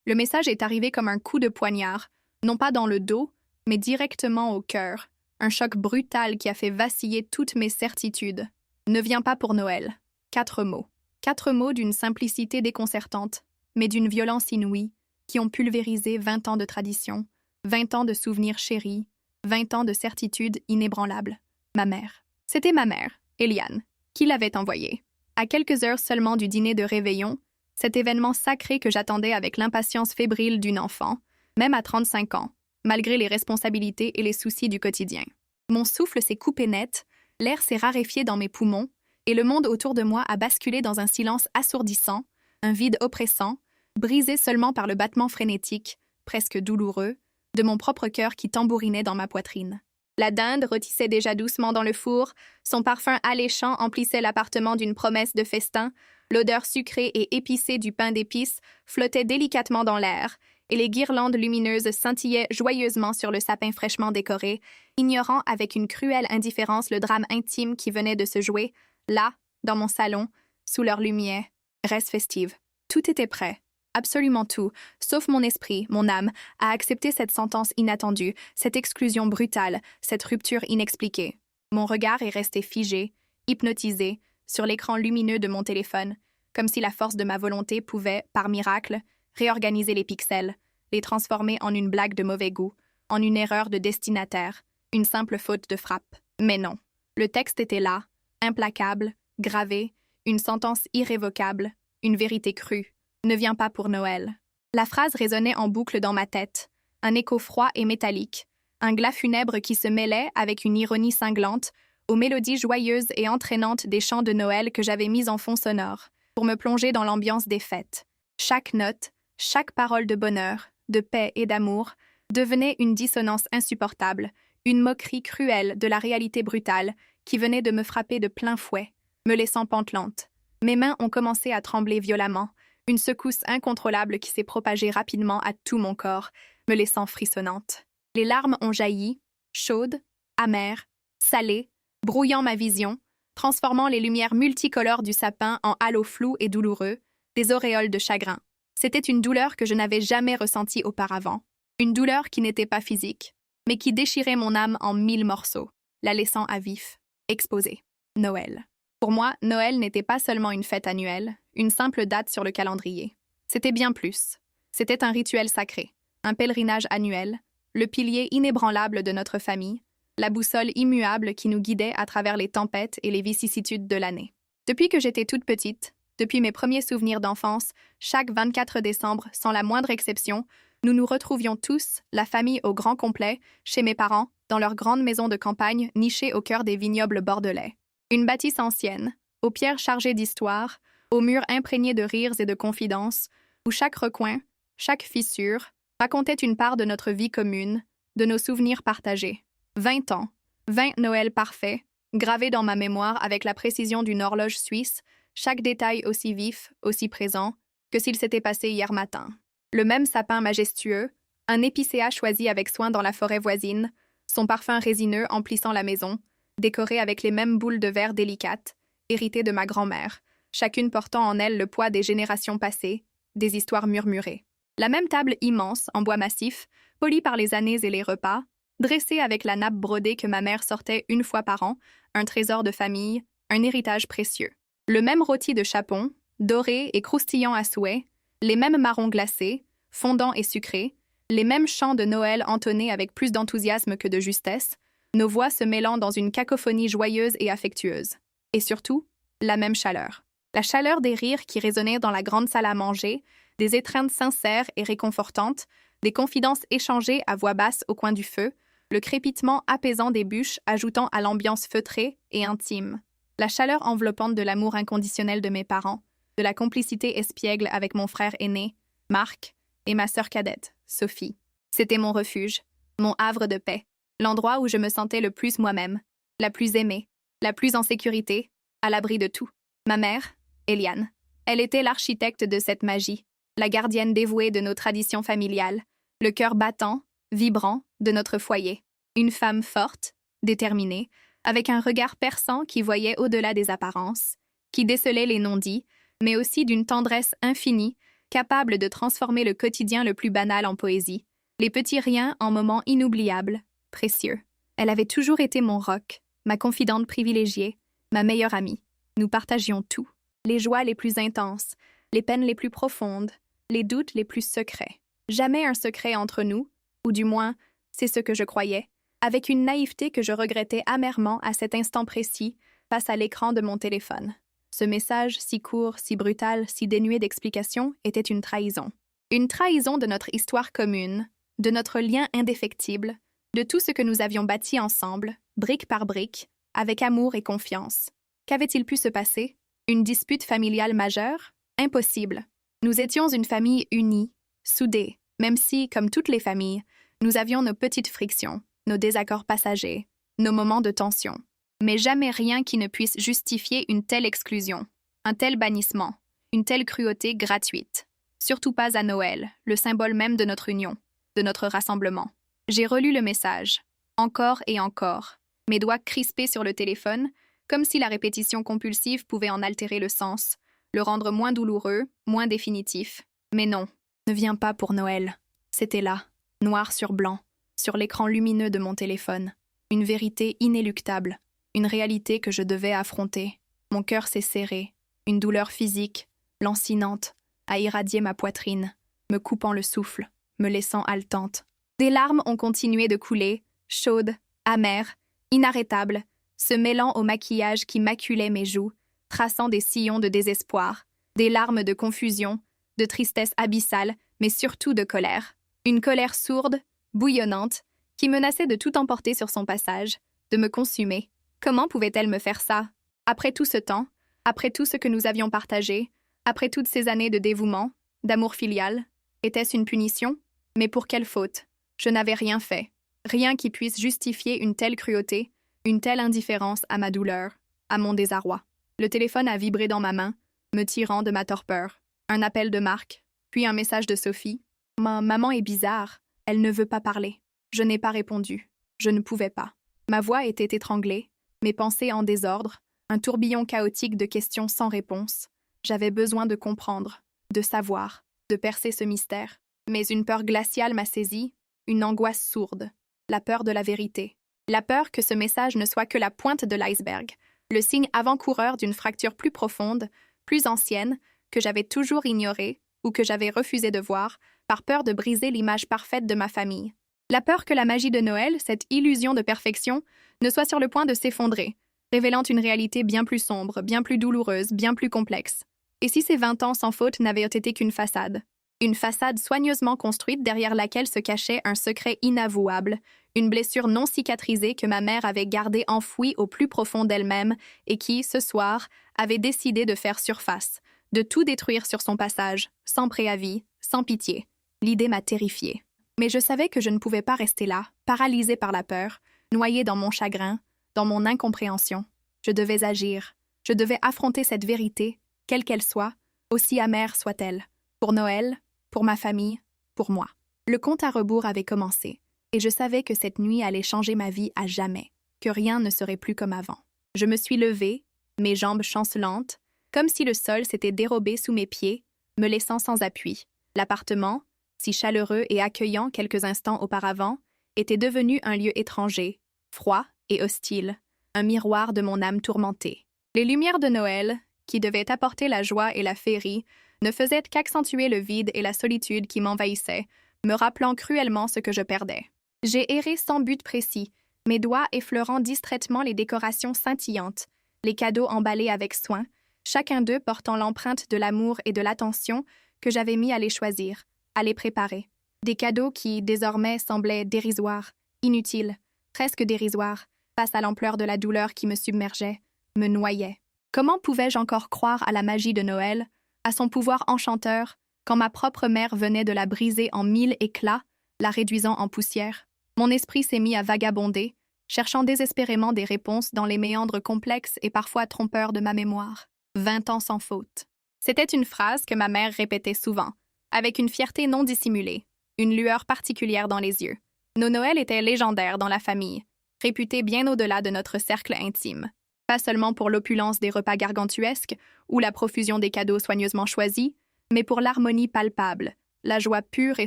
Le message est arrivé comme un coup de poignard, non pas dans le dos, mais directement au cœur. Un choc brutal qui a fait vaciller toutes mes certitudes. Ne viens pas pour Noël. 4 mots. 4 mots d'une simplicité déconcertante, mais d'une violence inouïe, qui ont pulvérisé 20 ans de tradition, 20 ans de souvenirs chéris, 20 ans de certitudes inébranlables. Ma mère. C'était ma mère, Eliane, qui l'avait envoyé. À quelques heures seulement du dîner de réveillon, cet événement sacré que j'attendais avec l'impatience fébrile d'une enfant, même à 35 ans, malgré les responsabilités et les soucis du quotidien. Mon souffle s'est coupé net, l'air s'est raréfié dans mes poumons, et le monde autour de moi a basculé dans un silence assourdissant, un vide oppressant, brisé seulement par le battement frénétique, presque douloureux, de mon propre cœur qui tambourinait dans ma poitrine. La dinde rôtissait déjà doucement dans le four, son parfum alléchant emplissait l'appartement d'une promesse de festin, l'odeur sucrée et épicée du pain d'épices flottait délicatement dans l'air, et les guirlandes lumineuses scintillaient joyeusement sur le sapin fraîchement décoré, ignorant avec une cruelle indifférence le drame intime qui venait de se jouer, là, dans mon salon, sous leur lumière, reste festive. Tout était prêt. Absolument tout, sauf mon esprit, mon âme, a accepté cette sentence inattendue, cette exclusion brutale, cette rupture inexpliquée. Mon regard est resté figé, hypnotisé, sur l'écran lumineux de mon téléphone, comme si la force de ma volonté pouvait, par miracle, réorganiser les pixels, les transformer en une blague de mauvais goût, en une erreur de destinataire, une simple faute de frappe. Mais non, le texte était là, implacable, gravé, une sentence irrévocable, une vérité crue. Ne viens pas pour Noël. La phrase résonnait en boucle dans ma tête, un écho froid et métallique, un glas funèbre qui se mêlait, avec une ironie cinglante, aux mélodies joyeuses et entraînantes des chants de Noël que j'avais mis en fond sonore, pour me plonger dans l'ambiance des fêtes. Chaque note, chaque parole de bonheur, de paix et d'amour, devenait une dissonance insupportable, une moquerie cruelle de la réalité brutale qui venait de me frapper de plein fouet, me laissant pantelante. Mes mains ont commencé à trembler violemment, une secousse incontrôlable qui s'est propagée rapidement à tout mon corps, me laissant frissonnante. Les larmes ont jailli, chaudes, amères, salées, brouillant ma vision, transformant les lumières multicolores du sapin en halos flous et douloureux, des auréoles de chagrin. C'était une douleur que je n'avais jamais ressentie auparavant. Une douleur qui n'était pas physique, mais qui déchirait mon âme en 1000 morceaux, la laissant à vif, exposée. Noël. Pour moi, Noël n'était pas seulement une fête annuelle, une simple date sur le calendrier. C'était bien plus. C'était un rituel sacré, un pèlerinage annuel, le pilier inébranlable de notre famille, la boussole immuable qui nous guidait à travers les tempêtes et les vicissitudes de l'année. Depuis que j'étais toute petite, depuis mes premiers souvenirs d'enfance, chaque 24 décembre, sans la moindre exception, nous nous retrouvions tous, la famille au grand complet, chez mes parents, dans leur grande maison de campagne nichée au cœur des vignobles bordelais. Une bâtisse ancienne, aux pierres chargées d'histoire, aux murs imprégnés de rires et de confidences, où chaque recoin, chaque fissure, racontait une part de notre vie commune, de nos souvenirs partagés. 20 ans, 20 Noëls parfaits, gravés dans ma mémoire avec la précision d'une horloge suisse, chaque détail aussi vif, aussi présent, que s'il s'était passé hier matin. Le même sapin majestueux, un épicéa choisi avec soin dans la forêt voisine, son parfum résineux emplissant la maison, décoré avec les mêmes boules de verre délicates, héritées de ma grand-mère, chacune portant en elle le poids des générations passées, des histoires murmurées. La même table immense, en bois massif, polie par les années et les repas, dressée avec la nappe brodée que ma mère sortait une fois par an, un trésor de famille, un héritage précieux. Le même rôti de chapon, doré et croustillant à souhait, les mêmes marrons glacés, fondants et sucrés, les mêmes chants de Noël entonnés avec plus d'enthousiasme que de justesse, nos voix se mêlant dans une cacophonie joyeuse et affectueuse. Et surtout, la même chaleur. La chaleur des rires qui résonnaient dans la grande salle à manger, des étreintes sincères et réconfortantes, des confidences échangées à voix basse au coin du feu, le crépitement apaisant des bûches ajoutant à l'ambiance feutrée et intime. La chaleur enveloppante de l'amour inconditionnel de mes parents, de la complicité espiègle avec mon frère aîné, Marc, et ma sœur cadette, Sophie. C'était mon refuge, mon havre de paix, l'endroit où je me sentais le plus moi-même, la plus aimée, la plus en sécurité, à l'abri de tout. Ma mère, Eliane, elle était l'architecte de cette magie, la gardienne dévouée de nos traditions familiales, le cœur battant, vibrant de notre foyer. Une femme forte, déterminée, avec un regard perçant qui voyait au-delà des apparences, qui décelait les non-dits, mais aussi d'une tendresse infinie, capable de transformer le quotidien le plus banal en poésie, les petits riens en moments inoubliables, précieux. Elle avait toujours été mon roc, ma confidente privilégiée, ma meilleure amie. Nous partagions tout, les joies les plus intenses, les peines les plus profondes, les doutes les plus secrets. Jamais un secret entre nous, ou du moins, c'est ce que je croyais, avec une naïveté que je regrettais amèrement à cet instant précis face à l'écran de mon téléphone. Ce message, si court, si brutal, si dénué d'explication, était une trahison. Une trahison de notre histoire commune, de notre lien indéfectible, de tout ce que nous avions bâti ensemble, brique par brique, avec amour et confiance. Qu'avait-il pu se passer? Une dispute familiale majeure? Impossible. Nous étions une famille unie, soudée, même si, comme toutes les familles, nous avions nos petites frictions, nos désaccords passagers, nos moments de tension. Mais jamais rien qui ne puisse justifier une telle exclusion, un tel bannissement, une telle cruauté gratuite. Surtout pas à Noël, le symbole même de notre union, de notre rassemblement. J'ai relu le message, encore et encore, mes doigts crispés sur le téléphone, comme si la répétition compulsive pouvait en altérer le sens, le rendre moins douloureux, moins définitif. Mais non, ne viens pas pour Noël. C'était là, noir sur blanc, sur l'écran lumineux de mon téléphone. Une vérité inéluctable, une réalité que je devais affronter. Mon cœur s'est serré, une douleur physique, lancinante, a irradié ma poitrine, me coupant le souffle, me laissant haletante. Des larmes ont continué de couler, chaudes, amères, inarrêtables, se mêlant au maquillage qui maculait mes joues, traçant des sillons de désespoir, des larmes de confusion, de tristesse abyssale, mais surtout de colère. Une colère sourde, bouillonnante, qui menaçait de tout emporter sur son passage, de me consumer. Comment pouvait-elle me faire ça? Après tout ce temps, après tout ce que nous avions partagé, après toutes ces années de dévouement, d'amour filial, était-ce une punition? Mais pour quelle faute? Je n'avais rien fait. Rien qui puisse justifier une telle cruauté, une telle indifférence à ma douleur, à mon désarroi. Le téléphone a vibré dans ma main, me tirant de ma torpeur. Un appel de Marc, puis un message de Sophie. Ma maman est bizarre, elle ne veut pas parler. Je n'ai pas répondu. Je ne pouvais pas. Ma voix était étranglée, mes pensées en désordre, un tourbillon chaotique de questions sans réponse. J'avais besoin de comprendre, de savoir, de percer ce mystère. Mais une peur glaciale m'a saisie, une angoisse sourde, la peur de la vérité. La peur que ce message ne soit que la pointe de l'iceberg, le signe avant-coureur d'une fracture plus profonde, plus ancienne, que j'avais toujours ignorée ou que j'avais refusé de voir, par peur de briser l'image parfaite de ma famille. La peur que la magie de Noël, cette illusion de perfection, ne soit sur le point de s'effondrer, révélant une réalité bien plus sombre, bien plus douloureuse, bien plus complexe. Et si ces 20 ans sans faute n'avaient été qu'une façade? Une façade soigneusement construite derrière laquelle se cachait un secret inavouable, une blessure non cicatrisée que ma mère avait gardée enfouie au plus profond d'elle-même et qui, ce soir, avait décidé de faire surface, de tout détruire sur son passage, sans préavis, sans pitié. L'idée m'a terrifiée. Mais je savais que je ne pouvais pas rester là, paralysée par la peur, noyée dans mon chagrin, dans mon incompréhension. Je devais agir. Je devais affronter cette vérité, quelle qu'elle soit, aussi amère soit-elle. Pour Noël, pour ma famille, pour moi. Le compte à rebours avait commencé, et je savais que cette nuit allait changer ma vie à jamais, que rien ne serait plus comme avant. Je me suis levée, mes jambes chancelantes, comme si le sol s'était dérobé sous mes pieds, me laissant sans appui. L'appartement, si chaleureux et accueillant quelques instants auparavant, était devenu un lieu étranger, froid et hostile, un miroir de mon âme tourmentée. Les lumières de Noël, qui devaient apporter la joie et la féerie, ne faisaient qu'accentuer le vide et la solitude qui m'envahissaient, me rappelant cruellement ce que je perdais. J'ai erré sans but précis, mes doigts effleurant distraitement les décorations scintillantes, les cadeaux emballés avec soin, chacun d'eux portant l'empreinte de l'amour et de l'attention que j'avais mis à les choisir, à les préparer. Des cadeaux qui, désormais, semblaient dérisoires, inutiles, presque dérisoires, face à l'ampleur de la douleur qui me submergeait, me noyait. Comment pouvais-je encore croire à la magie de Noël, à son pouvoir enchanteur, quand ma propre mère venait de la briser en 1000 éclats, la réduisant en poussière? Mon esprit s'est mis à vagabonder, cherchant désespérément des réponses dans les méandres complexes et parfois trompeurs de ma mémoire. 20 ans sans faute. C'était une phrase que ma mère répétait souvent, avec une fierté non dissimulée, une lueur particulière dans les yeux. Nos Noëls étaient légendaires dans la famille, réputés bien au-delà de notre cercle intime. Pas seulement pour l'opulence des repas gargantuesques ou la profusion des cadeaux soigneusement choisis, mais pour l'harmonie palpable, la joie pure et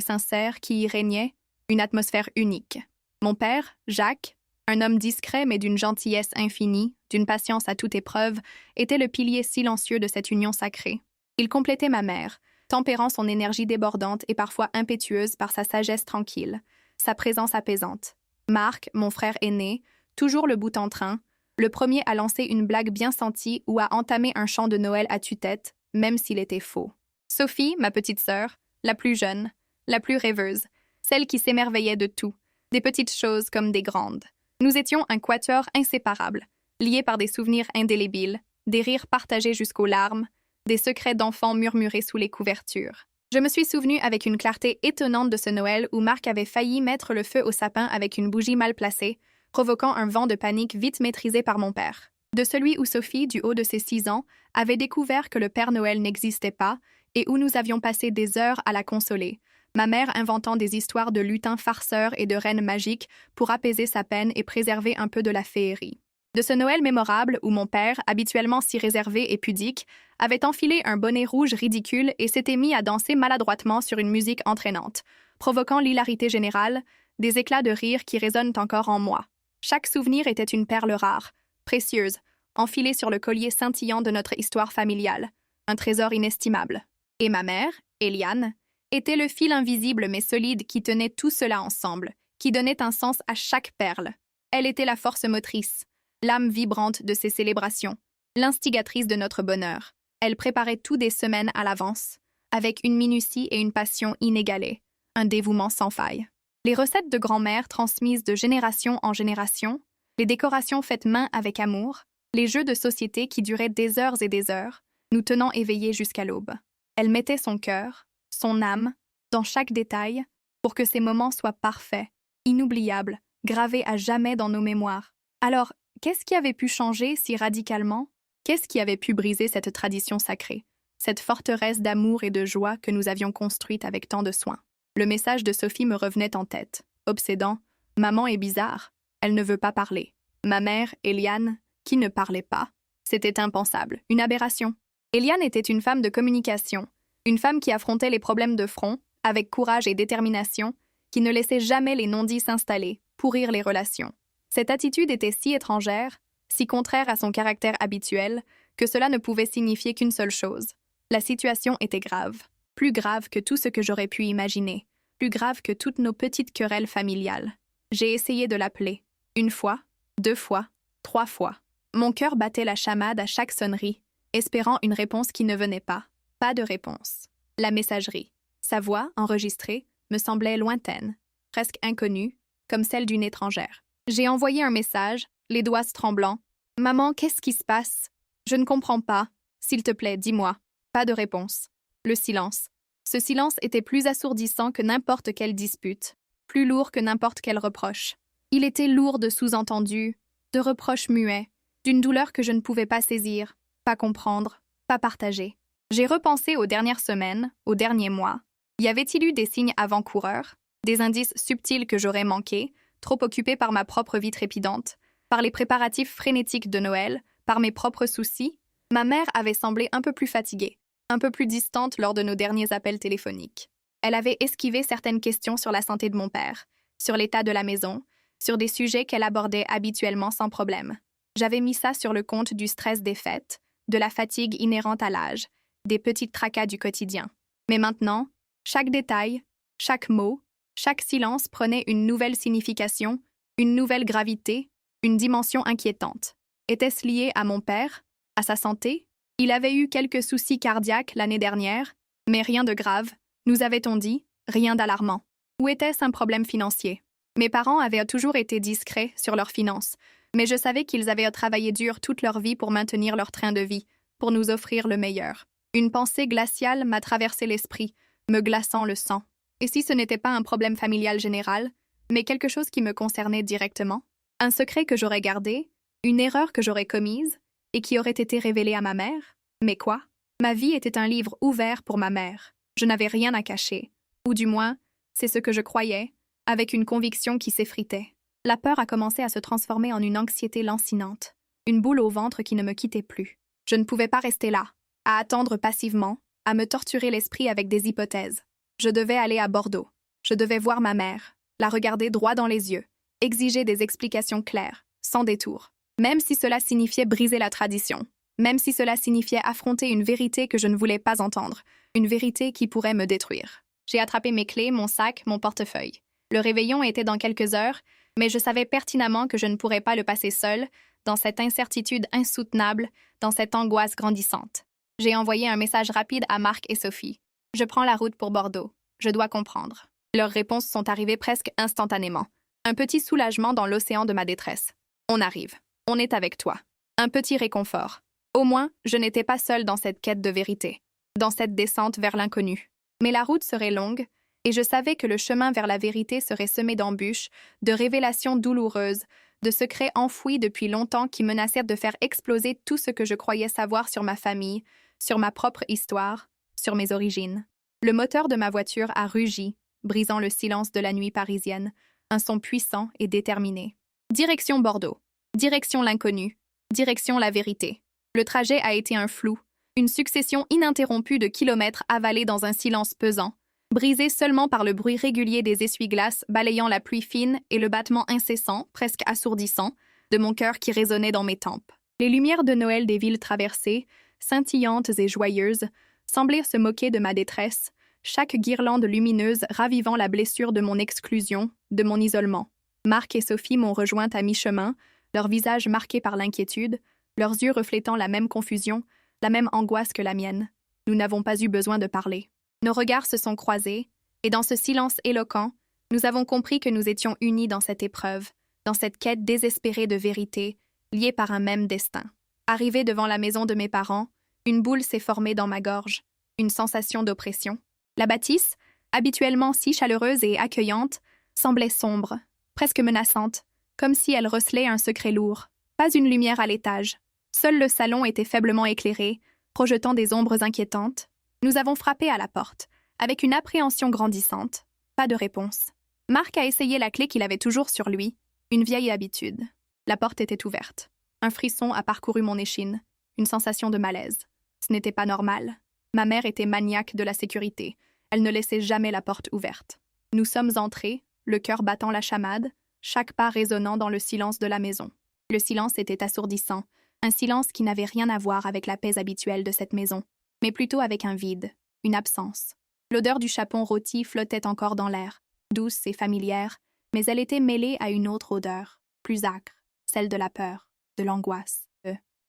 sincère qui y régnait, une atmosphère unique. Mon père, Jacques, un homme discret mais d'une gentillesse infinie, d'une patience à toute épreuve, était le pilier silencieux de cette union sacrée. Il complétait ma mère, tempérant son énergie débordante et parfois impétueuse par sa sagesse tranquille, sa présence apaisante. Marc, mon frère aîné, toujours le bout en train, le premier à lancer une blague bien sentie ou à entamer un chant de Noël à tue-tête, même s'il était faux. Sophie, ma petite sœur, la plus jeune, la plus rêveuse, celle qui s'émerveillait de tout, des petites choses comme des grandes. Nous étions un quatuor inséparable, liés par des souvenirs indélébiles, des rires partagés jusqu'aux larmes, des secrets d'enfants murmurés sous les couvertures. Je me suis souvenue avec une clarté étonnante de ce Noël où Marc avait failli mettre le feu au sapin avec une bougie mal placée, provoquant un vent de panique vite maîtrisé par mon père. De celui où Sophie, du haut de ses 6 ans, avait découvert que le Père Noël n'existait pas et où nous avions passé des heures à la consoler, ma mère inventant des histoires de lutins farceurs et de reines magiques pour apaiser sa peine et préserver un peu de la féerie. De ce Noël mémorable où mon père, habituellement si réservé et pudique, avait enfilé un bonnet rouge ridicule et s'était mis à danser maladroitement sur une musique entraînante, provoquant l'hilarité générale, des éclats de rire qui résonnent encore en moi. Chaque souvenir était une perle rare, précieuse, enfilée sur le collier scintillant de notre histoire familiale, un trésor inestimable. Et ma mère, Eliane, était le fil invisible mais solide qui tenait tout cela ensemble, qui donnait un sens à chaque perle. Elle était la force motrice, l'âme vibrante de ces célébrations, l'instigatrice de notre bonheur. Elle préparait tout des semaines à l'avance, avec une minutie et une passion inégalées, un dévouement sans faille. Les recettes de grand-mère transmises de génération en génération, les décorations faites main avec amour, les jeux de société qui duraient des heures et des heures, nous tenant éveillés jusqu'à l'aube. Elle mettait son cœur, son âme, dans chaque détail, pour que ces moments soient parfaits, inoubliables, gravés à jamais dans nos mémoires. Alors, qu'est-ce qui avait pu changer si radicalement? Qu'est-ce qui avait pu briser cette tradition sacrée, cette forteresse d'amour et de joie que nous avions construite avec tant de soin? Le message de Sophie me revenait en tête, obsédant. « Maman est bizarre, elle ne veut pas parler. » Ma mère, Eliane, qui ne parlait pas. C'était impensable, une aberration. Eliane était une femme de communication, une femme qui affrontait les problèmes de front, avec courage et détermination, qui ne laissait jamais les non-dits s'installer, pourrir les relations. Cette attitude était si étrangère, si contraire à son caractère habituel, que cela ne pouvait signifier qu'une seule chose. La situation était grave, plus grave que tout ce que j'aurais pu imaginer, plus grave que toutes nos petites querelles familiales. J'ai essayé de l'appeler, 1 fois, 2 fois, 3 fois. Mon cœur battait la chamade à chaque sonnerie, espérant une réponse qui ne venait pas. Pas de réponse. La messagerie. Sa voix, enregistrée, me semblait lointaine, presque inconnue, comme celle d'une étrangère. J'ai envoyé un message, les doigts tremblants. « Maman, qu'est-ce qui se passe? Je ne comprends pas. S'il te plaît, dis-moi. » Pas de réponse. Le silence. Ce silence était plus assourdissant que n'importe quelle dispute, plus lourd que n'importe quel reproche. Il était lourd de sous-entendus, de reproches muets, d'une douleur que je ne pouvais pas saisir, pas comprendre, pas partager. J'ai repensé aux dernières semaines, aux derniers mois. Y avait-il eu des signes avant-coureurs, des indices subtils que j'aurais manqués, trop occupée par ma propre vie trépidante, par les préparatifs frénétiques de Noël, par mes propres soucis? Ma mère avait semblé un peu plus fatiguée, un peu plus distante lors de nos derniers appels téléphoniques. Elle avait esquivé certaines questions sur la santé de mon père, sur l'état de la maison, sur des sujets qu'elle abordait habituellement sans problème. J'avais mis ça sur le compte du stress des fêtes, de la fatigue inhérente à l'âge, des petits tracas du quotidien. Mais maintenant, chaque détail, chaque mot, chaque silence prenait une nouvelle signification, une nouvelle gravité, une dimension inquiétante. Était-ce lié à mon père, à sa santé? Il avait eu quelques soucis cardiaques l'année dernière, mais rien de grave, nous avait-on dit, rien d'alarmant. Ou était-ce un problème financier? Mes parents avaient toujours été discrets sur leurs finances, mais je savais qu'ils avaient travaillé dur toute leur vie pour maintenir leur train de vie, pour nous offrir le meilleur. Une pensée glaciale m'a traversé l'esprit, me glaçant le sang. Et si ce n'était pas un problème familial général, mais quelque chose qui me concernait directement? Un secret que j'aurais gardé, une erreur que j'aurais commise, et qui aurait été révélée à ma mère? Mais quoi? Ma vie était un livre ouvert pour ma mère. Je n'avais rien à cacher. Ou du moins, c'est ce que je croyais, avec une conviction qui s'effritait. La peur a commencé à se transformer en une anxiété lancinante, une boule au ventre qui ne me quittait plus. Je ne pouvais pas rester là, à attendre passivement, à me torturer l'esprit avec des hypothèses. Je devais aller à Bordeaux. Je devais voir ma mère, la regarder droit dans les yeux, exiger des explications claires, sans détour. Même si cela signifiait briser la tradition, même si cela signifiait affronter une vérité que je ne voulais pas entendre, une vérité qui pourrait me détruire. J'ai attrapé mes clés, mon sac, mon portefeuille. Le réveillon était dans quelques heures, mais je savais pertinemment que je ne pourrais pas le passer seul, dans cette incertitude insoutenable, dans cette angoisse grandissante. J'ai envoyé un message rapide à Marc et Sophie. Je prends la route pour Bordeaux. Je dois comprendre. Leurs réponses sont arrivées presque instantanément. Un petit soulagement dans l'océan de ma détresse. On arrive. On est avec toi. Un petit réconfort. Au moins, je n'étais pas seule dans cette quête de vérité, dans cette descente vers l'inconnu. Mais la route serait longue, et je savais que le chemin vers la vérité serait semé d'embûches, de révélations douloureuses, de secrets enfouis depuis longtemps qui menaçaient de faire exploser tout ce que je croyais savoir sur ma famille, sur ma propre histoire, sur mes origines. Le moteur de ma voiture a rugi, brisant le silence de la nuit parisienne, un son puissant et déterminé. Direction Bordeaux, direction l'inconnu, direction la vérité. Le trajet a été un flou, une succession ininterrompue de kilomètres avalés dans un silence pesant, brisé seulement par le bruit régulier des essuie-glaces balayant la pluie fine et le battement incessant, presque assourdissant, de mon cœur qui résonnait dans mes tempes. Les lumières de Noël des villes traversées, scintillantes et joyeuses, semblaient se moquer de ma détresse, chaque guirlande lumineuse ravivant la blessure de mon exclusion, de mon isolement. Marc et Sophie m'ont rejointe à mi-chemin, leurs visages marqués par l'inquiétude, leurs yeux reflétant la même confusion, la même angoisse que la mienne. Nous n'avons pas eu besoin de parler. Nos regards se sont croisés, et dans ce silence éloquent, nous avons compris que nous étions unis dans cette épreuve, dans cette quête désespérée de vérité, liée par un même destin. Arrivé devant la maison de mes parents, une boule s'est formée dans ma gorge, une sensation d'oppression. La bâtisse, habituellement si chaleureuse et accueillante, semblait sombre, presque menaçante, comme si elle recelait un secret lourd. Pas une lumière à l'étage. Seul le salon était faiblement éclairé, projetant des ombres inquiétantes. Nous avons frappé à la porte, avec une appréhension grandissante. Pas de réponse. Marc a essayé la clé qu'il avait toujours sur lui, une vieille habitude. La porte était ouverte. Un frisson a parcouru mon échine, une sensation de malaise. Ce n'était pas normal. Ma mère était maniaque de la sécurité. Elle ne laissait jamais la porte ouverte. Nous sommes entrés, le cœur battant la chamade, chaque pas résonnant dans le silence de la maison. Le silence était assourdissant, un silence qui n'avait rien à voir avec la paix habituelle de cette maison, mais plutôt avec un vide, une absence. L'odeur du chapon rôti flottait encore dans l'air, douce et familière, mais elle était mêlée à une autre odeur, plus âcre, celle de la peur, de l'angoisse.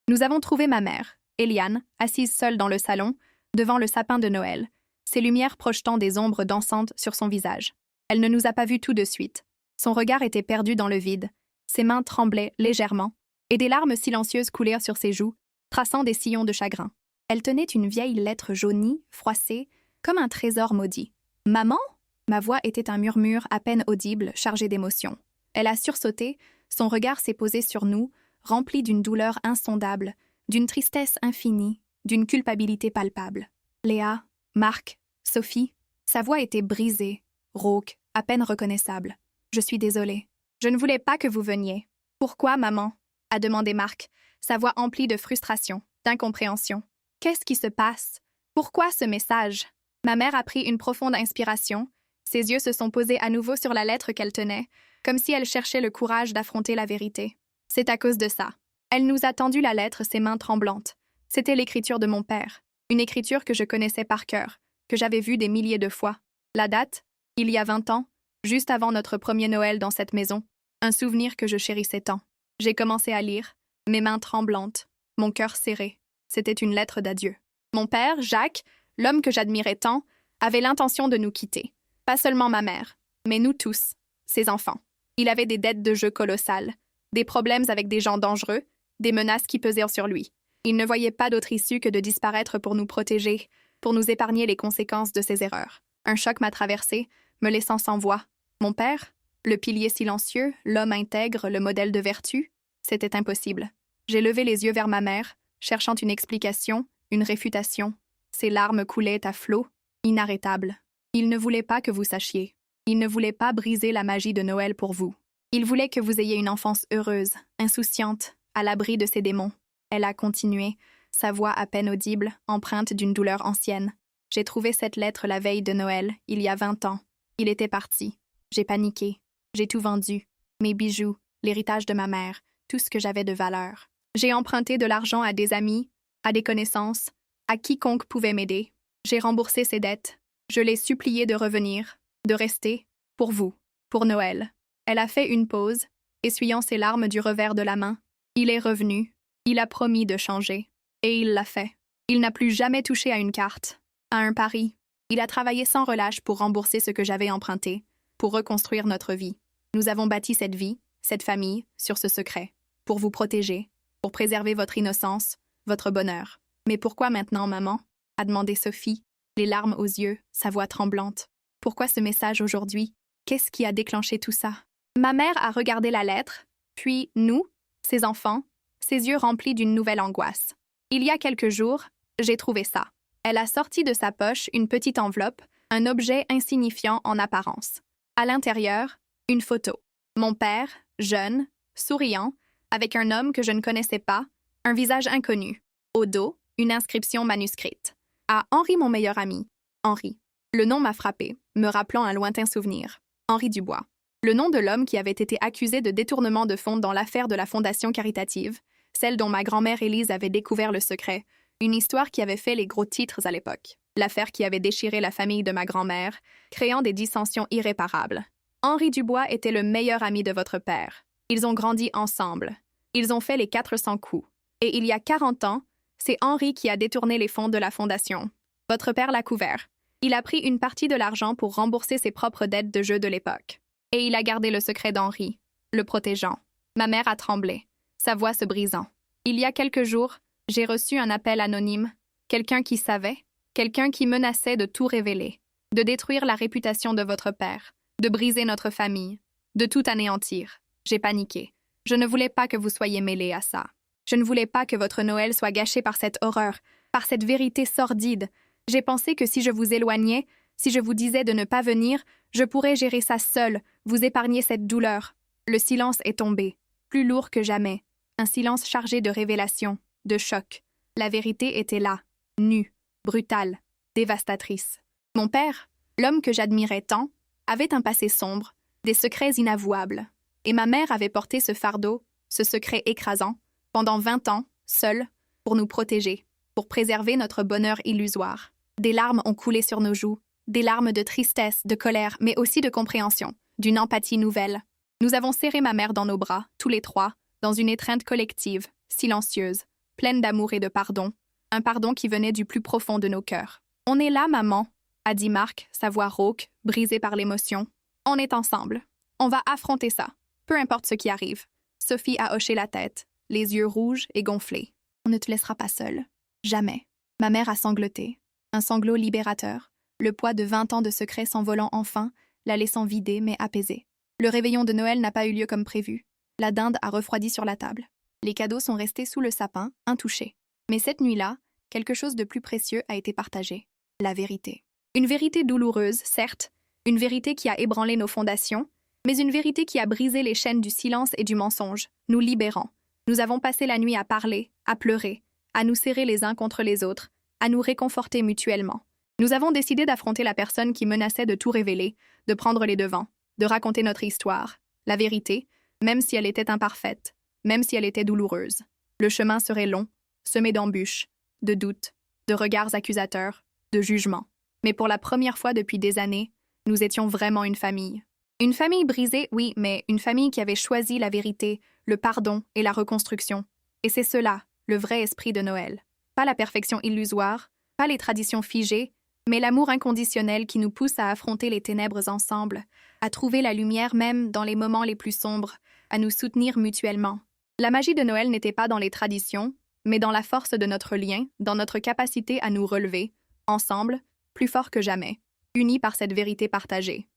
Nous avons trouvé ma mère, Eliane, assise seule dans le salon, devant le sapin de Noël, ses lumières projetant des ombres dansantes sur son visage. Elle ne nous a pas vus tout de suite. Son regard était perdu dans le vide, ses mains tremblaient légèrement, et des larmes silencieuses coulèrent sur ses joues, traçant des sillons de chagrin. Elle tenait une vieille lettre jaunie, froissée, comme un trésor maudit. « Maman ?» Ma voix était un murmure à peine audible, chargé d'émotion. Elle a sursauté, son regard s'est posé sur nous, rempli d'une douleur insondable, d'une tristesse infinie, d'une culpabilité palpable. Léa, Marc, Sophie, sa voix était brisée, rauque, à peine reconnaissable. « Je suis désolée. Je ne voulais pas que vous veniez. »« Pourquoi, maman ?» a demandé Marc, sa voix emplie de frustration, d'incompréhension. « Qu'est-ce qui se passe? Pourquoi ce message ?» Ma mère a pris une profonde inspiration. Ses yeux se sont posés à nouveau sur la lettre qu'elle tenait, comme si elle cherchait le courage d'affronter la vérité. C'est à cause de ça. Elle nous a tendu la lettre, ses mains tremblantes. C'était l'écriture de mon père, une écriture que je connaissais par cœur, que j'avais vue des milliers de fois. La date, il y a 20 ans, juste avant notre premier Noël dans cette maison, un souvenir que je chérissais tant. J'ai commencé à lire, mes mains tremblantes, mon cœur serré. C'était une lettre d'adieu. Mon père, Jacques, l'homme que j'admirais tant, avait l'intention de nous quitter. Pas seulement ma mère, mais nous tous, ses enfants. Il avait des dettes de jeu colossales, des problèmes avec des gens dangereux, des menaces qui pesaient sur lui. Il ne voyait pas d'autre issue que de disparaître pour nous protéger, pour nous épargner les conséquences de ses erreurs. Un choc m'a traversée, me laissant sans voix. Mon père, le pilier silencieux, l'homme intègre, le modèle de vertu, c'était impossible. J'ai levé les yeux vers ma mère, cherchant une explication, une réfutation. Ses larmes coulaient à flots, inarrêtables. Il ne voulait pas que vous sachiez. Il ne voulait pas briser la magie de Noël pour vous. Il voulait que vous ayez une enfance heureuse, insouciante, à l'abri de ses démons. Elle a continué, sa voix à peine audible, empreinte d'une douleur ancienne. J'ai trouvé cette lettre la veille de Noël, il y a 20 ans. Il était parti. J'ai paniqué. J'ai tout vendu. Mes bijoux, l'héritage de ma mère, tout ce que j'avais de valeur. J'ai emprunté de l'argent à des amis, à des connaissances, à quiconque pouvait m'aider. J'ai remboursé ses dettes. Je l'ai supplié de revenir, de rester, pour vous, pour Noël. Elle a fait une pause, essuyant ses larmes du revers de la main. Il est revenu. Il a promis de changer. Et il l'a fait. Il n'a plus jamais touché à une carte, à un pari. Il a travaillé sans relâche pour rembourser ce que j'avais emprunté, pour reconstruire notre vie. Nous avons bâti cette vie, cette famille, sur ce secret, pour vous protéger, pour préserver votre innocence, votre bonheur. Mais pourquoi maintenant, maman? A demandé Sophie, les larmes aux yeux, sa voix tremblante. Pourquoi ce message aujourd'hui? Qu'est-ce qui a déclenché tout ça? Ma mère a regardé la lettre, puis nous, ses enfants, ses yeux remplis d'une nouvelle angoisse. Il y a quelques jours, j'ai trouvé ça. Elle a sorti de sa poche une petite enveloppe, un objet insignifiant en apparence. À l'intérieur, une photo. Mon père, jeune, souriant, avec un homme que je ne connaissais pas, un visage inconnu. Au dos, une inscription manuscrite. À Henri, mon meilleur ami. Henri. Le nom m'a frappé, me rappelant un lointain souvenir. Henri Dubois. Le nom de l'homme qui avait été accusé de détournement de fonds dans l'affaire de la fondation caritative, celle dont ma grand-mère Élise avait découvert le secret, une histoire qui avait fait les gros titres à l'époque. L'affaire qui avait déchiré la famille de ma grand-mère, créant des dissensions irréparables. Henri Dubois était le meilleur ami de votre père. Ils ont grandi ensemble. Ils ont fait les 400 coups. Et il y a 40 ans, c'est Henri qui a détourné les fonds de la fondation. Votre père l'a couvert. Il a pris une partie de l'argent pour rembourser ses propres dettes de jeu de l'époque. Et il a gardé le secret d'Henri, le protégeant. Ma mère a tremblé, sa voix se brisant. Il y a quelques jours, j'ai reçu un appel anonyme. Quelqu'un qui savait, quelqu'un qui menaçait de tout révéler, de détruire la réputation de votre père, de briser notre famille, de tout anéantir. J'ai paniqué. Je ne voulais pas que vous soyez mêlés à ça. Je ne voulais pas que votre Noël soit gâché par cette horreur, par cette vérité sordide. J'ai pensé que si je vous éloignais, si je vous disais de ne pas venir, je pourrais gérer ça seule, vous épargner cette douleur. Le silence est tombé, plus lourd que jamais. Un silence chargé de révélations, de chocs. La vérité était là, nue, brutale, dévastatrice. Mon père, l'homme que j'admirais tant, avait un passé sombre, des secrets inavouables. Et ma mère avait porté ce fardeau, ce secret écrasant, pendant 20 ans, seule, pour nous protéger, pour préserver notre bonheur illusoire. Des larmes ont coulé sur nos joues, des larmes de tristesse, de colère, mais aussi de compréhension, d'une empathie nouvelle. Nous avons serré ma mère dans nos bras, tous les trois, dans une étreinte collective, silencieuse, pleine d'amour et de pardon, un pardon qui venait du plus profond de nos cœurs. « On est là, maman », a dit Marc, sa voix rauque, brisée par l'émotion. « On est ensemble. On va affronter ça, peu importe ce qui arrive. » Sophie a hoché la tête, les yeux rouges et gonflés. « On ne te laissera pas seule. Jamais. » Ma mère a sangloté, un sanglot libérateur, le poids de 20 ans de secret s'envolant enfin, la laissant vidée mais apaisée. Le réveillon de Noël n'a pas eu lieu comme prévu. La dinde a refroidi sur la table. Les cadeaux sont restés sous le sapin, intouchés. Mais cette nuit-là, quelque chose de plus précieux a été partagé. La vérité. Une vérité douloureuse, certes, une vérité qui a ébranlé nos fondations, mais une vérité qui a brisé les chaînes du silence et du mensonge, nous libérant. Nous avons passé la nuit à parler, à pleurer, à nous serrer les uns contre les autres, à nous réconforter mutuellement. Nous avons décidé d'affronter la personne qui menaçait de tout révéler, de prendre les devants, de raconter notre histoire, la vérité, même si elle était imparfaite, même si elle était douloureuse. Le chemin serait long, semé d'embûches, de doutes, de regards accusateurs, de jugements. Mais pour la première fois depuis des années, nous étions vraiment une famille. Une famille brisée, oui, mais une famille qui avait choisi la vérité, le pardon et la reconstruction. Et c'est cela, le vrai esprit de Noël. Pas la perfection illusoire, pas les traditions figées, mais l'amour inconditionnel qui nous pousse à affronter les ténèbres ensemble, à trouver la lumière même dans les moments les plus sombres, à nous soutenir mutuellement. La magie de Noël n'était pas dans les traditions, mais dans la force de notre lien, dans notre capacité à nous relever, ensemble, plus fort que jamais, unis par cette vérité partagée.